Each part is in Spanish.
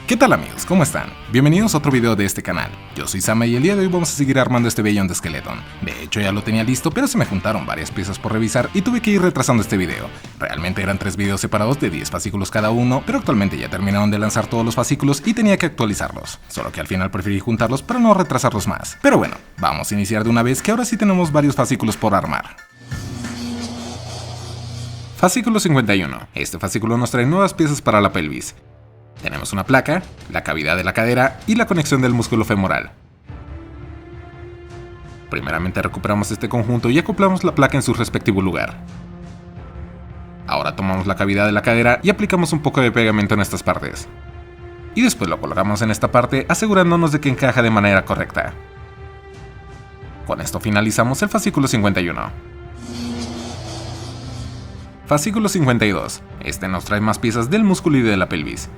¿Qué tal amigos? ¿Cómo están? Bienvenidos a otro video de este canal. Yo soy Sama y el día de hoy vamos a seguir armando este Beyond the Skeleton. De hecho ya lo tenía listo, pero se me juntaron varias piezas por revisar y tuve que ir retrasando este video. Realmente eran 3 videos separados de 10 fascículos cada uno, pero actualmente ya terminaron de lanzar todos los fascículos y tenía que actualizarlos. Solo que al final preferí juntarlos para no retrasarlos más. Pero bueno, vamos a iniciar de una vez que ahora sí tenemos varios fascículos por armar. Fascículo 51. Este fascículo nos trae nuevas piezas para la pelvis. Tenemos una placa, la cavidad de la cadera y la conexión del músculo femoral. Primeramente recuperamos este conjunto y acoplamos la placa en su respectivo lugar. Ahora tomamos la cavidad de la cadera y aplicamos un poco de pegamento en estas partes. Y después lo colocamos en esta parte asegurándonos de que encaja de manera correcta. Con esto finalizamos el fascículo 51. Fascículo 52. Este nos trae más piezas del músculo y de la pelvis.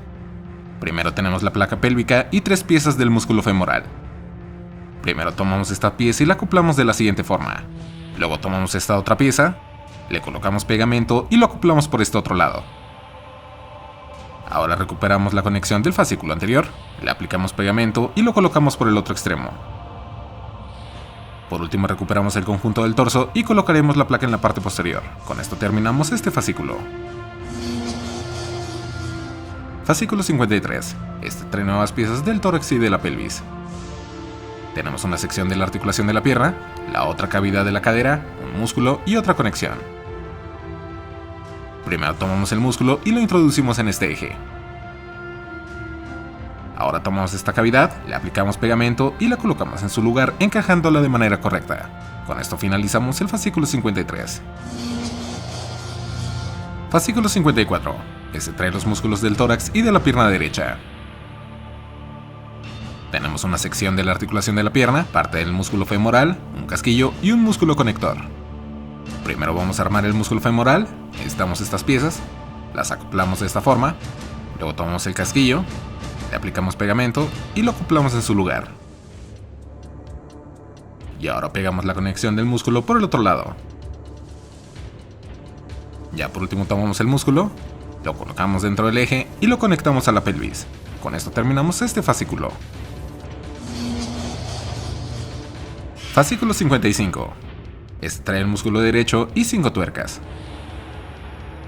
Primero tenemos la placa pélvica y 3 piezas del músculo femoral. Primero tomamos esta pieza y la acoplamos de la siguiente forma. Luego tomamos esta otra pieza, le colocamos pegamento y lo acoplamos por este otro lado. Ahora recuperamos la conexión del fascículo anterior, le aplicamos pegamento y lo colocamos por el otro extremo. Por último recuperamos el conjunto del torso y colocaremos la placa en la parte posterior. Con esto terminamos este fascículo. Fascículo 53. Este trae nuevas piezas del tórax y de la pelvis. Tenemos una sección de la articulación de la pierna, la otra cavidad de la cadera, un músculo y otra conexión. Primero tomamos el músculo y lo introducimos en este eje. Ahora tomamos esta cavidad, le aplicamos pegamento y la colocamos en su lugar encajándola de manera correcta. Con esto finalizamos el fascículo 53. Fascículo 54. Este trae los músculos del tórax y de la pierna derecha. Tenemos una sección de la articulación de la pierna, parte del músculo femoral, un casquillo y un músculo conector. Primero vamos a armar el músculo femoral, necesitamos estas piezas, las acoplamos de esta forma, luego tomamos el casquillo, le aplicamos pegamento y lo acoplamos en su lugar. Y ahora pegamos la conexión del músculo por el otro lado. Ya por último tomamos el músculo, lo colocamos dentro del eje y lo conectamos a la pelvis. Con esto terminamos este fascículo. Fascículo 55. Este trae el músculo derecho y 5 tuercas.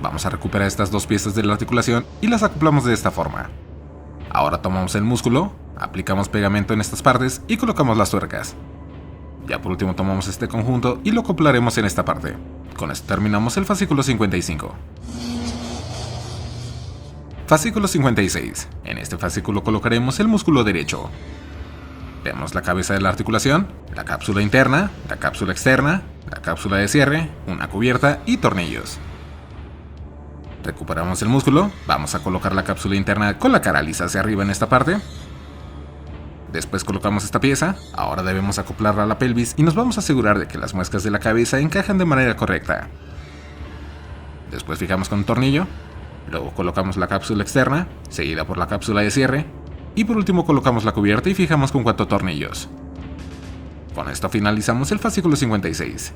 Vamos a recuperar estas 2 piezas de la articulación y las acoplamos de esta forma. Ahora tomamos el músculo, aplicamos pegamento en estas partes y colocamos las tuercas. Ya por último tomamos este conjunto y lo acoplaremos en esta parte. Con esto terminamos el fascículo 55. Fascículo 56. En este fascículo colocaremos el músculo derecho. Vemos la cabeza de la articulación, la cápsula interna, la cápsula externa, la cápsula de cierre, una cubierta y tornillos. Recuperamos el músculo, vamos a colocar la cápsula interna con la cara lisa hacia arriba en esta parte. Después colocamos esta pieza, ahora debemos acoplarla a la pelvis y nos vamos a asegurar de que las muescas de la cabeza encajan de manera correcta. Después fijamos con un tornillo, luego colocamos la cápsula externa, seguida por la cápsula de cierre, y por último colocamos la cubierta y fijamos con 4 tornillos. Con esto finalizamos el fascículo 56.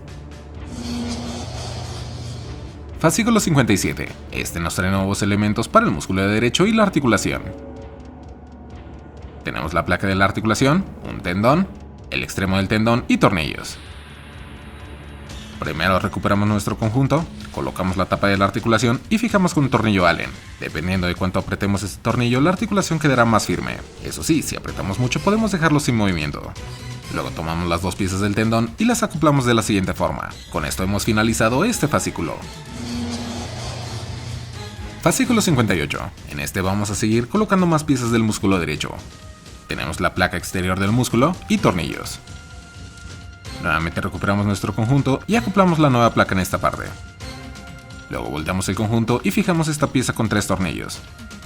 Fascículo 57. Este nos trae nuevos elementos para el músculo derecho y la articulación. Tenemos la placa de la articulación, un tendón, el extremo del tendón y tornillos. Primero recuperamos nuestro conjunto, colocamos la tapa de la articulación y fijamos con un tornillo Allen. Dependiendo de cuánto apretemos este tornillo, la articulación quedará más firme. Eso sí, si apretamos mucho podemos dejarlo sin movimiento. Luego tomamos las 2 piezas del tendón y las acoplamos de la siguiente forma. Con esto hemos finalizado este fascículo. Fascículo 58. En este vamos a seguir colocando más piezas del músculo derecho. Tenemos la placa exterior del músculo y tornillos. Nuevamente recuperamos nuestro conjunto y acoplamos la nueva placa en esta parte. Luego volteamos el conjunto y fijamos esta pieza con 3 tornillos.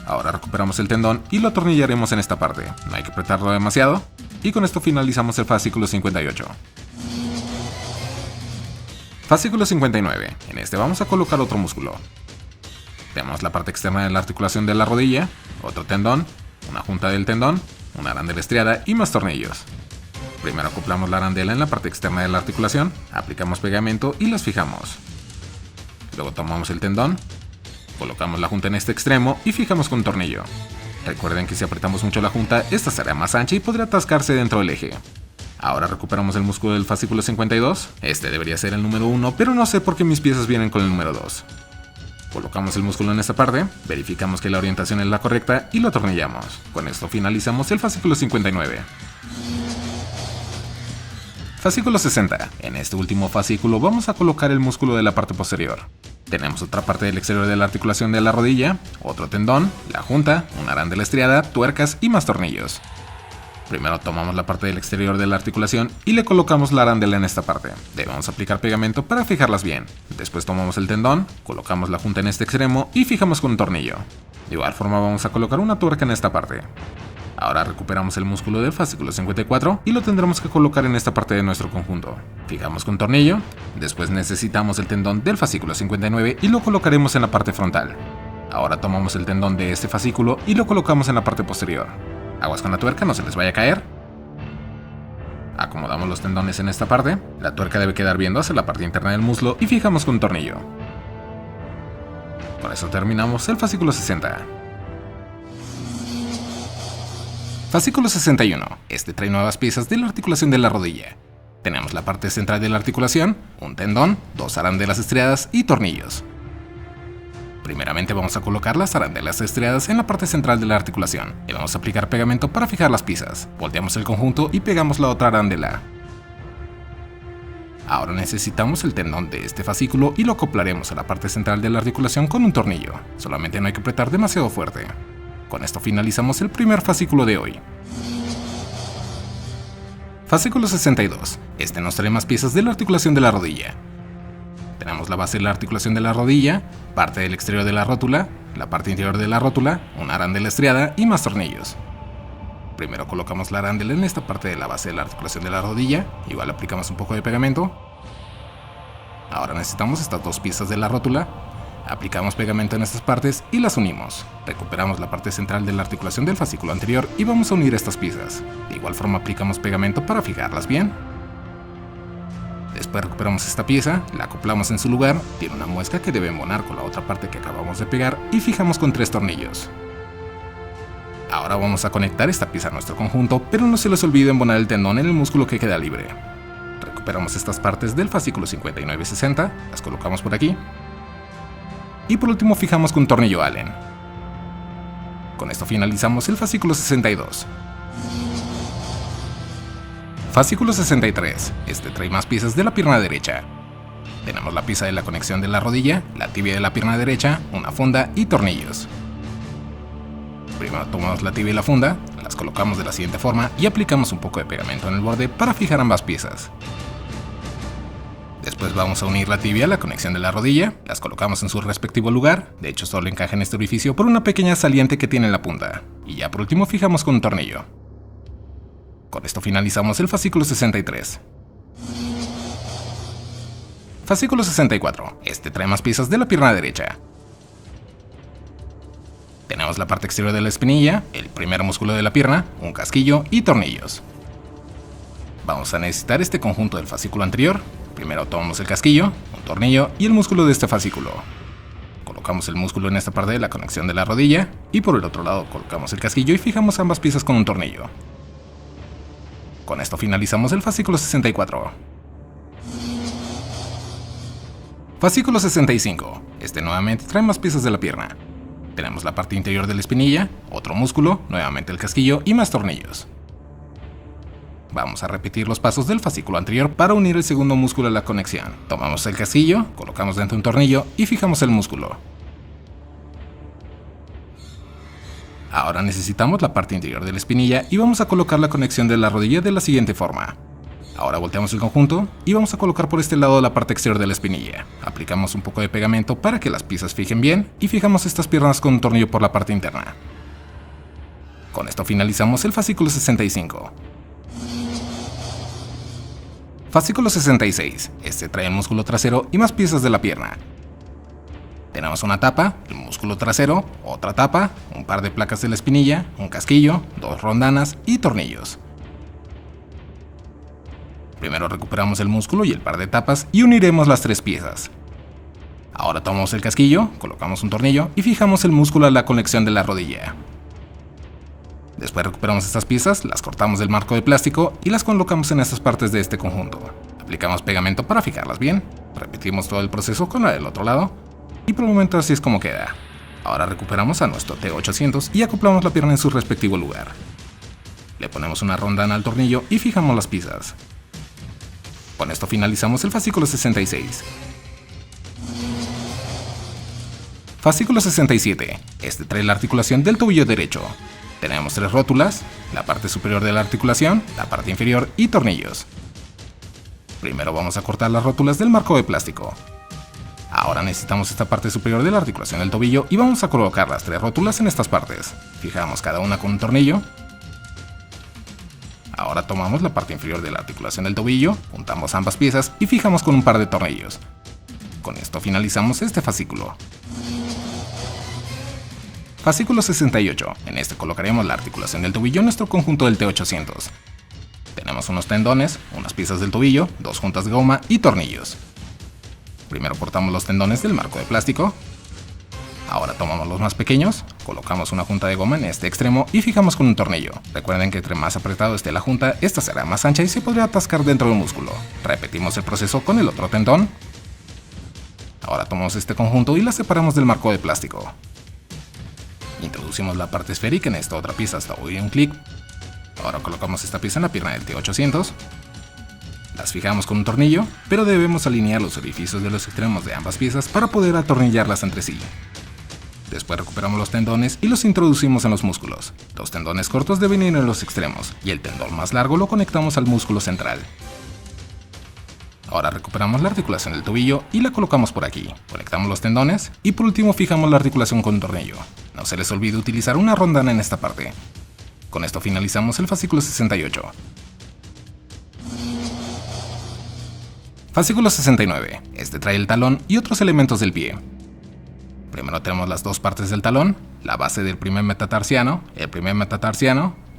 Ahora recuperamos el tendón y lo atornillaremos en esta parte. No hay que apretarlo demasiado. Y con esto finalizamos el fascículo 58. Fascículo 59. En este vamos a colocar otro músculo. Tenemos la parte externa de la articulación de la rodilla, otro tendón, una junta del tendón, una arandela estriada y más tornillos. Primero acoplamos la arandela en la parte externa de la articulación, aplicamos pegamento y las fijamos. Luego tomamos el tendón, colocamos la junta en este extremo y fijamos con un tornillo. Recuerden que si apretamos mucho la junta, esta será más ancha y podría atascarse dentro del eje. Ahora recuperamos el músculo del fascículo 52, este debería ser el número 1, pero no sé por qué mis piezas vienen con el número 2. Colocamos el músculo en esta parte, verificamos que la orientación es la correcta y lo atornillamos. Con esto finalizamos el fascículo 59. Fascículo 60. En este último fascículo vamos a colocar el músculo de la parte posterior. Tenemos otra parte del exterior de la articulación de la rodilla, otro tendón, la junta, una arándela estriada, tuercas y más tornillos. Primero tomamos la parte del exterior de la articulación y le colocamos la arándela en esta parte. Debemos aplicar pegamento para fijarlas bien. Después tomamos el tendón, colocamos la junta en este extremo y fijamos con un tornillo. De igual forma vamos a colocar una tuerca en esta parte. Ahora recuperamos el músculo del fascículo 54 y lo tendremos que colocar en esta parte de nuestro conjunto. Fijamos con tornillo, después necesitamos el tendón del fascículo 59 y lo colocaremos en la parte frontal. Ahora tomamos el tendón de este fascículo y lo colocamos en la parte posterior. Aguas con la tuerca, no se les vaya a caer. Acomodamos los tendones en esta parte, la tuerca debe quedar viendo hacia la parte interna del muslo y fijamos con un tornillo. Con eso terminamos el fascículo 60. Fascículo 61. Este trae nuevas piezas de la articulación de la rodilla. Tenemos la parte central de la articulación, un tendón, dos arandelas estriadas y tornillos. Primeramente vamos a colocar las arandelas estriadas en la parte central de la articulación y vamos a aplicar pegamento para fijar las piezas. Volteamos el conjunto y pegamos la otra arándela. Ahora necesitamos el tendón de este fascículo y lo acoplaremos a la parte central de la articulación con un tornillo. Solamente no hay que apretar demasiado fuerte. Con esto finalizamos el primer fascículo de hoy. Fascículo 62. Este nos trae más piezas de la articulación de la rodilla. Tenemos la base de la articulación de la rodilla, parte del exterior de la rótula, la parte interior de la rótula, una arándela estriada y más tornillos. Primero colocamos la arándela en esta parte de la base de la articulación de la rodilla, igual aplicamos un poco de pegamento. Ahora necesitamos estas dos piezas de la rótula, aplicamos pegamento en estas partes y las unimos. Recuperamos la parte central de la articulación del fascículo anterior y vamos a unir estas piezas. De igual forma aplicamos pegamento para fijarlas bien. Después recuperamos esta pieza, la acoplamos en su lugar, tiene una muesca que debe embonar con la otra parte que acabamos de pegar y fijamos con 3 tornillos. Ahora vamos a conectar esta pieza a nuestro conjunto, pero no se les olvide embonar el tendón en el músculo que queda libre. Recuperamos estas partes del fascículo 59 y 60, las colocamos por aquí. Y por último fijamos con un tornillo Allen. Con esto finalizamos el fascículo 62. Fascículo 63. Este trae más piezas de la pierna derecha. Tenemos la pieza de la conexión de la rodilla, la tibia de la pierna derecha, una funda y tornillos. Primero tomamos la tibia y la funda, las colocamos de la siguiente forma y aplicamos un poco de pegamento en el borde para fijar ambas piezas. Después vamos a unir la tibia a la conexión de la rodilla, las colocamos en su respectivo lugar, de hecho solo encaja en este orificio por una pequeña saliente que tiene en la punta, y ya por último fijamos con un tornillo. Con esto finalizamos el fascículo 63. Fascículo 64. Este trae más piezas de la pierna derecha. Tenemos la parte exterior de la espinilla, el primer músculo de la pierna, un casquillo y tornillos. Vamos a necesitar este conjunto del fascículo anterior. Primero tomamos el casquillo, un tornillo y el músculo de este fascículo. Colocamos el músculo en esta parte de la conexión de la rodilla y por el otro lado colocamos el casquillo y fijamos ambas piezas con un tornillo. Con esto finalizamos el fascículo 64. Fascículo 65. Este nuevamente trae más piezas de la pierna. Tenemos la parte interior de la espinilla, otro músculo, nuevamente el casquillo y más tornillos. Vamos a repetir los pasos del fascículo anterior para unir el segundo músculo a la conexión. Tomamos el casquillo, colocamos dentro un tornillo y fijamos el músculo. Ahora necesitamos la parte interior de la espinilla y vamos a colocar la conexión de la rodilla de la siguiente forma. Ahora volteamos el conjunto y vamos a colocar por este lado la parte exterior de la espinilla. Aplicamos un poco de pegamento para que las piezas fijen bien y fijamos estas piernas con un tornillo por la parte interna. Con esto finalizamos el fascículo 65. Fascículo 66. Este trae el músculo trasero y más piezas de la pierna. Tenemos una tapa, el músculo trasero, otra tapa, un par de placas de la espinilla, un casquillo, 2 rondanas y tornillos. Primero recuperamos el músculo y el par de tapas y uniremos las 3 piezas. Ahora tomamos el casquillo, colocamos un tornillo y fijamos el músculo a la conexión de la rodilla. Después recuperamos estas piezas, las cortamos del marco de plástico y las colocamos en estas partes de este conjunto. Aplicamos pegamento para fijarlas bien, repetimos todo el proceso con la del otro lado y por el momento así es como queda. Ahora recuperamos a nuestro T800 y acoplamos la pierna en su respectivo lugar. Le ponemos una rondana al tornillo y fijamos las piezas. Con esto finalizamos el fascículo 66. Fascículo 67. Este trae la articulación del tobillo derecho. Tenemos 3 rótulas, la parte superior de la articulación, la parte inferior y tornillos. Primero vamos a cortar las rótulas del marco de plástico. Ahora necesitamos esta parte superior de la articulación del tobillo y vamos a colocar las 3 rótulas en estas partes. Fijamos cada una con un tornillo. Ahora tomamos la parte inferior de la articulación del tobillo, juntamos ambas piezas y fijamos con un par de tornillos. Con esto finalizamos este fascículo. Fascículo 68. En este colocaremos la articulación del tobillo en nuestro conjunto del T800. Tenemos unos tendones, unas piezas del tobillo, 2 juntas de goma y tornillos. Primero cortamos los tendones del marco de plástico. Ahora tomamos los más pequeños, colocamos una junta de goma en este extremo y fijamos con un tornillo. Recuerden que entre más apretado esté la junta, esta será más ancha y se podrá atascar dentro del músculo. Repetimos el proceso con el otro tendón. Ahora tomamos este conjunto y la separamos del marco de plástico. Introducimos la parte esférica en esta otra pieza hasta oír un clic. Ahora colocamos esta pieza en la pierna del T800. Las fijamos con un tornillo, pero debemos alinear los orificios de los extremos de ambas piezas para poder atornillarlas entre sí. Después recuperamos los tendones y los introducimos en los músculos. Los tendones cortos deben ir en los extremos y el tendón más largo lo conectamos al músculo central. Ahora recuperamos la articulación del tobillo y la colocamos por aquí. Conectamos los tendones y por último fijamos la articulación con un tornillo. No se les olvide utilizar una rondana en esta parte. Con esto finalizamos el fascículo 68. Fascículo 69. Este trae el talón y otros elementos del pie. Primero tenemos las 2 partes del talón, la base del primer metatarsiano,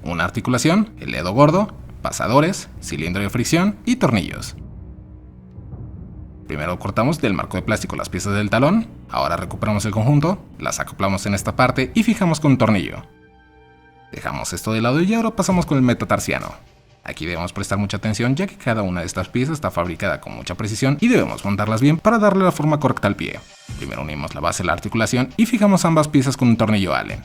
una articulación, el dedo gordo, pasadores, cilindro de fricción y tornillos. Primero cortamos del marco de plástico las piezas del talón, ahora recuperamos el conjunto, las acoplamos en esta parte y fijamos con un tornillo. Dejamos esto de lado y ahora pasamos con el metatarsiano. Aquí debemos prestar mucha atención ya que cada una de estas piezas está fabricada con mucha precisión y debemos montarlas bien para darle la forma correcta al pie. Primero unimos la base de la articulación y fijamos ambas piezas con un tornillo Allen.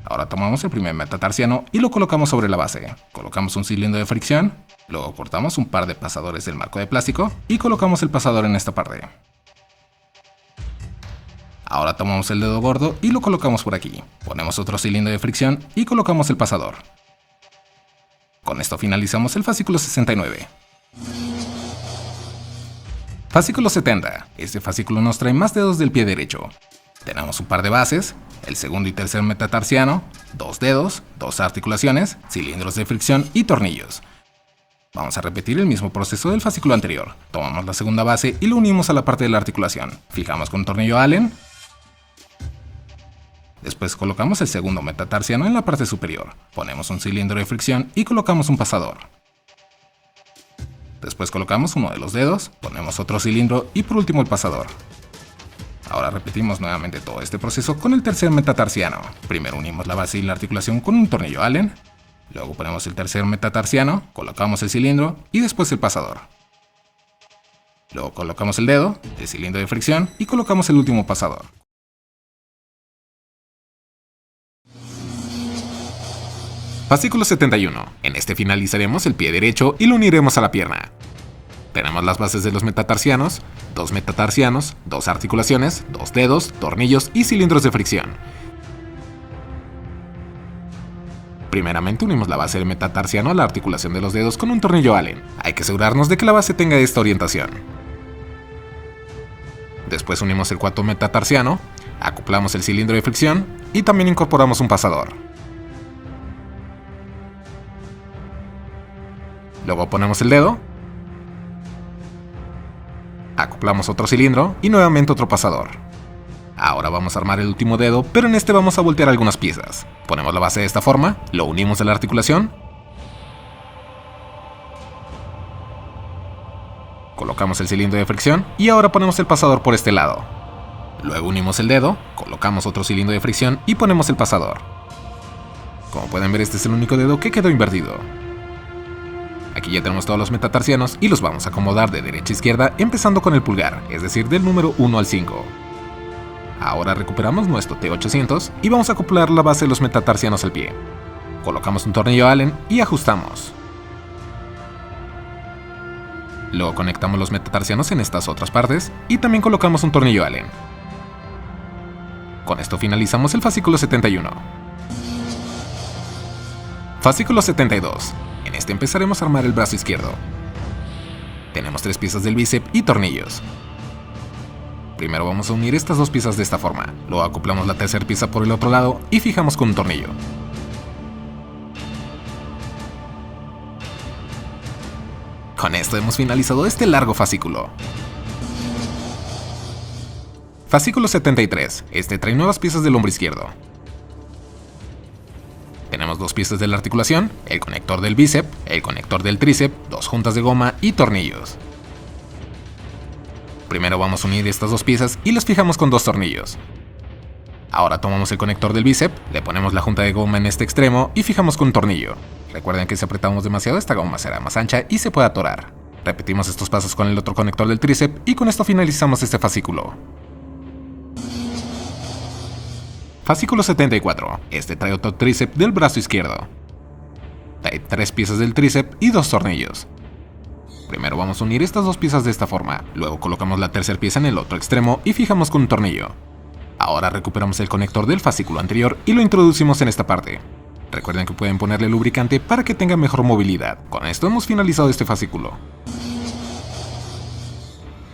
Ahora tomamos el primer metatarsiano y lo colocamos sobre la base. Colocamos un cilindro de fricción, luego cortamos un par de pasadores del marco de plástico y colocamos el pasador en esta parte. Ahora tomamos el dedo gordo y lo colocamos por aquí. Ponemos otro cilindro de fricción y colocamos el pasador. Con esto finalizamos el fascículo 69. Fascículo 70. Este fascículo nos trae más dedos del pie derecho. Tenemos un par de bases, el segundo y tercer metatarsiano, 2 dedos, 2 articulaciones, cilindros de fricción y tornillos. Vamos a repetir el mismo proceso del fascículo anterior. Tomamos la segunda base y lo unimos a la parte de la articulación. Fijamos con un tornillo Allen. Después colocamos el segundo metatarsiano en la parte superior. Ponemos un cilindro de fricción y colocamos un pasador. Después colocamos uno de los dedos, ponemos otro cilindro y por último el pasador. Ahora repetimos nuevamente todo este proceso con el tercer metatarsiano. Primero unimos la base y la articulación con un tornillo Allen. Luego ponemos el tercer metatarsiano, colocamos el cilindro y después el pasador. Luego colocamos el dedo, el cilindro de fricción y colocamos el último pasador. Fascículo 71. En este finalizaremos el pie derecho y lo uniremos a la pierna. Tenemos las bases de los metatarsianos, 2 metatarsianos, 2 articulaciones, 2 dedos, tornillos y cilindros de fricción. Primeramente unimos la base del metatarsiano a la articulación de los dedos con un tornillo Allen. Hay que asegurarnos de que la base tenga esta orientación. Después unimos el cuarto metatarsiano, acoplamos el cilindro de fricción y también incorporamos un pasador. Luego ponemos el dedo, acoplamos otro cilindro y nuevamente otro pasador. Ahora vamos a armar el último dedo, pero en este vamos a voltear algunas piezas. Ponemos la base de esta forma, lo unimos a la articulación, colocamos el cilindro de fricción y ahora ponemos el pasador por este lado. Luego unimos el dedo, colocamos otro cilindro de fricción y ponemos el pasador. Como pueden ver, este es el único dedo que quedó invertido. Aquí ya tenemos todos los metatarsianos y los vamos a acomodar de derecha a izquierda, empezando con el pulgar, es decir, del número 1 al 5. Ahora recuperamos nuestro T800 y vamos a acoplar la base de los metatarsianos al pie. Colocamos un tornillo Allen y ajustamos. Luego conectamos los metatarsianos en estas otras partes y también colocamos un tornillo Allen. Con esto finalizamos el fascículo 71. Fascículo 72. En este empezaremos a armar el brazo izquierdo. Tenemos 3 piezas del bíceps y tornillos. Primero vamos a unir estas 2 piezas de esta forma, luego acoplamos la tercera pieza por el otro lado y fijamos con un tornillo. Con esto hemos finalizado este largo fascículo. Fascículo 73. Este trae nuevas piezas del hombro izquierdo. Tenemos 2 piezas de la articulación, el conector del bíceps, el conector del tríceps, 2 juntas de goma y tornillos. Primero vamos a unir estas 2 piezas y las fijamos con 2 tornillos. Ahora tomamos el conector del bíceps, le ponemos la junta de goma en este extremo y fijamos con un tornillo. Recuerden que si apretamos demasiado esta goma será más ancha y se puede atorar. Repetimos estos pasos con el otro conector del tríceps y con esto finalizamos este fascículo. Fascículo 74. Este trae otro tríceps del brazo izquierdo. Trae 3 piezas del tríceps y 2 tornillos. Primero vamos a unir estas 2 piezas de esta forma, luego colocamos la tercera pieza en el otro extremo y fijamos con un tornillo. Ahora recuperamos el conector del fascículo anterior y lo introducimos en esta parte. Recuerden que pueden ponerle lubricante para que tenga mejor movilidad. Con esto hemos finalizado este fascículo.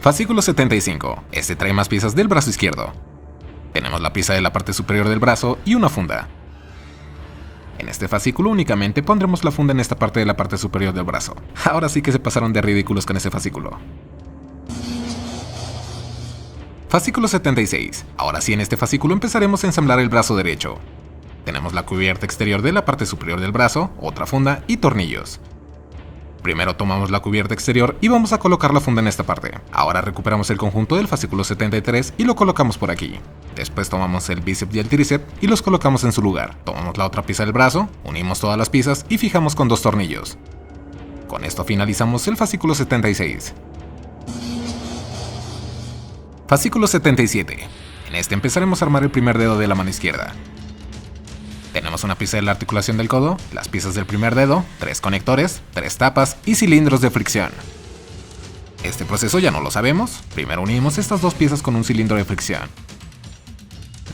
Fascículo 75. Este trae más piezas del brazo izquierdo. Tenemos la pieza de la parte superior del brazo y una funda. En este fascículo únicamente pondremos la funda en esta parte de la parte superior del brazo. Ahora sí que se pasaron de ridículos con ese fascículo. Fascículo 76. Ahora sí, en este fascículo empezaremos a ensamblar el brazo derecho. Tenemos la cubierta exterior de la parte superior del brazo, otra funda y tornillos. Primero tomamos la cubierta exterior y vamos a colocar la funda en esta parte. Ahora recuperamos el conjunto del fascículo 73 y lo colocamos por aquí. Después tomamos el bíceps y el tríceps y los colocamos en su lugar. Tomamos la otra pieza del brazo, unimos todas las piezas y fijamos con 2 tornillos. Con esto finalizamos el fascículo 76. Fascículo 77. En este empezaremos a armar el primer dedo de la mano izquierda. Tenemos una pieza de la articulación del codo, las piezas del primer dedo, 3 conectores, 3 tapas y cilindros de fricción. Este proceso ya no lo sabemos. Primero unimos estas 2 piezas con un cilindro de fricción.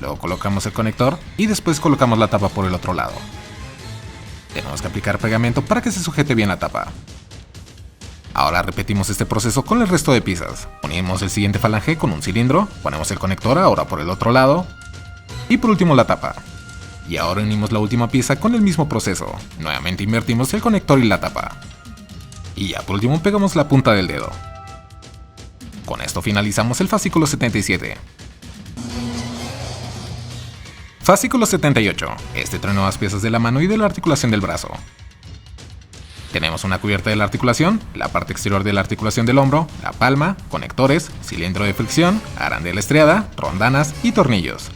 Luego colocamos el conector y después colocamos la tapa por el otro lado. Tenemos que aplicar pegamento para que se sujete bien la tapa. Ahora repetimos este proceso con el resto de piezas. Unimos el siguiente falange con un cilindro, ponemos el conector ahora por el otro lado y por último la tapa. Y ahora unimos la última pieza con el mismo proceso. Nuevamente invertimos el conector y la tapa. Y ya por último pegamos la punta del dedo. Con esto finalizamos el fascículo 77. Fascículo 78. Este trae nuevas piezas de la mano y de la articulación del brazo. Tenemos una cubierta de la articulación, la parte exterior de la articulación del hombro, la palma, conectores, cilindro de fricción, arandela estriada, rondanas y tornillos.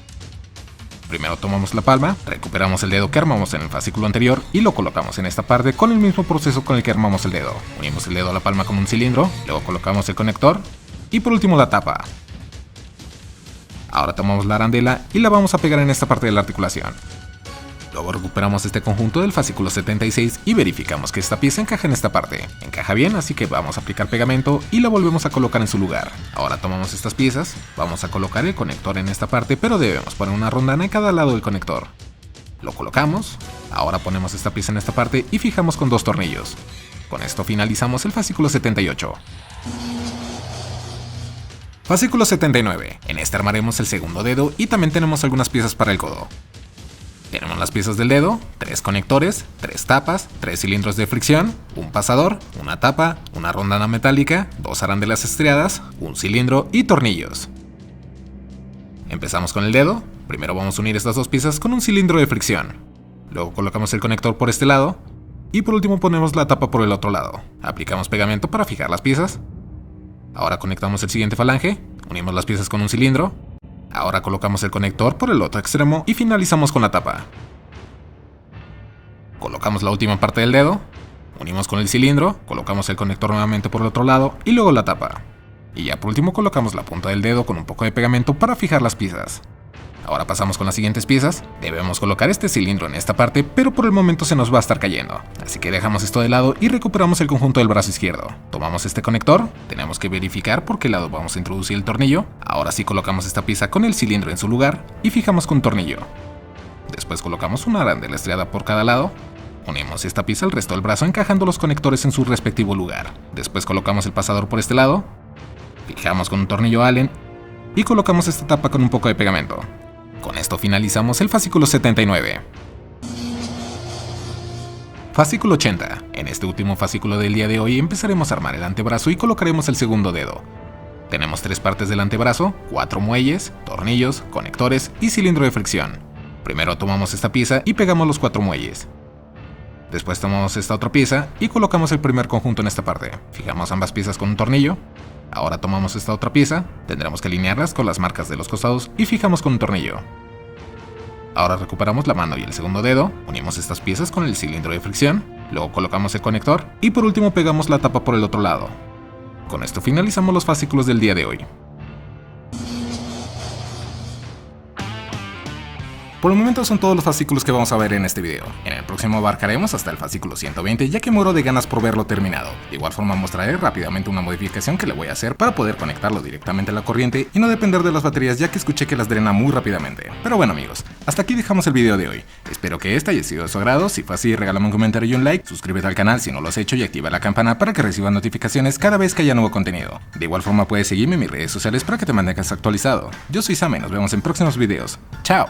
Primero tomamos la palma, recuperamos el dedo que armamos en el fascículo anterior y lo colocamos en esta parte con el mismo proceso con el que armamos el dedo. Unimos el dedo a la palma con un cilindro, luego colocamos el conector y por último la tapa. Ahora tomamos la arandela y la vamos a pegar en esta parte de la articulación. Luego recuperamos este conjunto del fascículo 76 y verificamos que esta pieza encaja en esta parte. Encaja bien, así que vamos a aplicar pegamento y la volvemos a colocar en su lugar. Ahora tomamos estas piezas, vamos a colocar el conector en esta parte, pero debemos poner una rondana en cada lado del conector. Lo colocamos, ahora ponemos esta pieza en esta parte y fijamos con 2 tornillos. Con esto finalizamos el fascículo 78. Fascículo 79. En este armaremos el segundo dedo y también tenemos algunas piezas para el codo. Tenemos las piezas del dedo, 3 conectores, 3 tapas, 3 cilindros de fricción, un pasador, una tapa, una rondana metálica, 2 arandelas estriadas, un cilindro y tornillos. Empezamos con el dedo. Primero vamos a unir estas 2 piezas con un cilindro de fricción. Luego colocamos el conector por este lado y por último ponemos la tapa por el otro lado. Aplicamos pegamento para fijar las piezas. Ahora conectamos el siguiente falange, unimos las piezas con un cilindro. Ahora colocamos el conector por el otro extremo y finalizamos con la tapa. Colocamos la última parte del dedo, unimos con el cilindro, colocamos el conector nuevamente por el otro lado y luego la tapa. Y ya por último colocamos la punta del dedo con un poco de pegamento para fijar las piezas. Ahora pasamos con las siguientes piezas. Debemos colocar este cilindro en esta parte, pero por el momento se nos va a estar cayendo. Así que dejamos esto de lado y recuperamos el conjunto del brazo izquierdo. Tomamos este conector, tenemos que verificar por qué lado vamos a introducir el tornillo. Ahora sí colocamos esta pieza con el cilindro en su lugar y fijamos con un tornillo. Después colocamos una arandela estriada por cada lado. Unimos esta pieza al resto del brazo encajando los conectores en su respectivo lugar. Después colocamos el pasador por este lado. Fijamos con un tornillo Allen y colocamos esta tapa con un poco de pegamento. Con esto finalizamos el fascículo 79. Fascículo 80. En este último fascículo del día de hoy empezaremos a armar el antebrazo y colocaremos el segundo dedo. Tenemos 3 partes del antebrazo, 4 muelles, tornillos, conectores y cilindro de fricción. Primero tomamos esta pieza y pegamos los 4 muelles. Después tomamos esta otra pieza y colocamos el primer conjunto en esta parte. Fijamos ambas piezas con un tornillo. Ahora tomamos esta otra pieza, tendremos que alinearlas con las marcas de los costados y fijamos con un tornillo. Ahora recuperamos la mano y el segundo dedo, unimos estas piezas con el cilindro de fricción, luego colocamos el conector y por último pegamos la tapa por el otro lado. Con esto finalizamos los fascículos del día de hoy. Por el momento son todos los fascículos que vamos a ver en este video. En el próximo abarcaremos hasta el fascículo 120 ya que muero de ganas por verlo terminado. De igual forma mostraré rápidamente una modificación que le voy a hacer para poder conectarlo directamente a la corriente y no depender de las baterías ya que escuché que las drena muy rápidamente. Pero bueno amigos, hasta aquí dejamos el video de hoy. Espero que este haya sido de su agrado, si fue así regálame un comentario y un like, suscríbete al canal si no lo has hecho y activa la campana para que recibas notificaciones cada vez que haya nuevo contenido. De igual forma puedes seguirme en mis redes sociales para que te mantengas actualizado. Yo soy Sam y nos vemos en próximos videos. ¡Chao!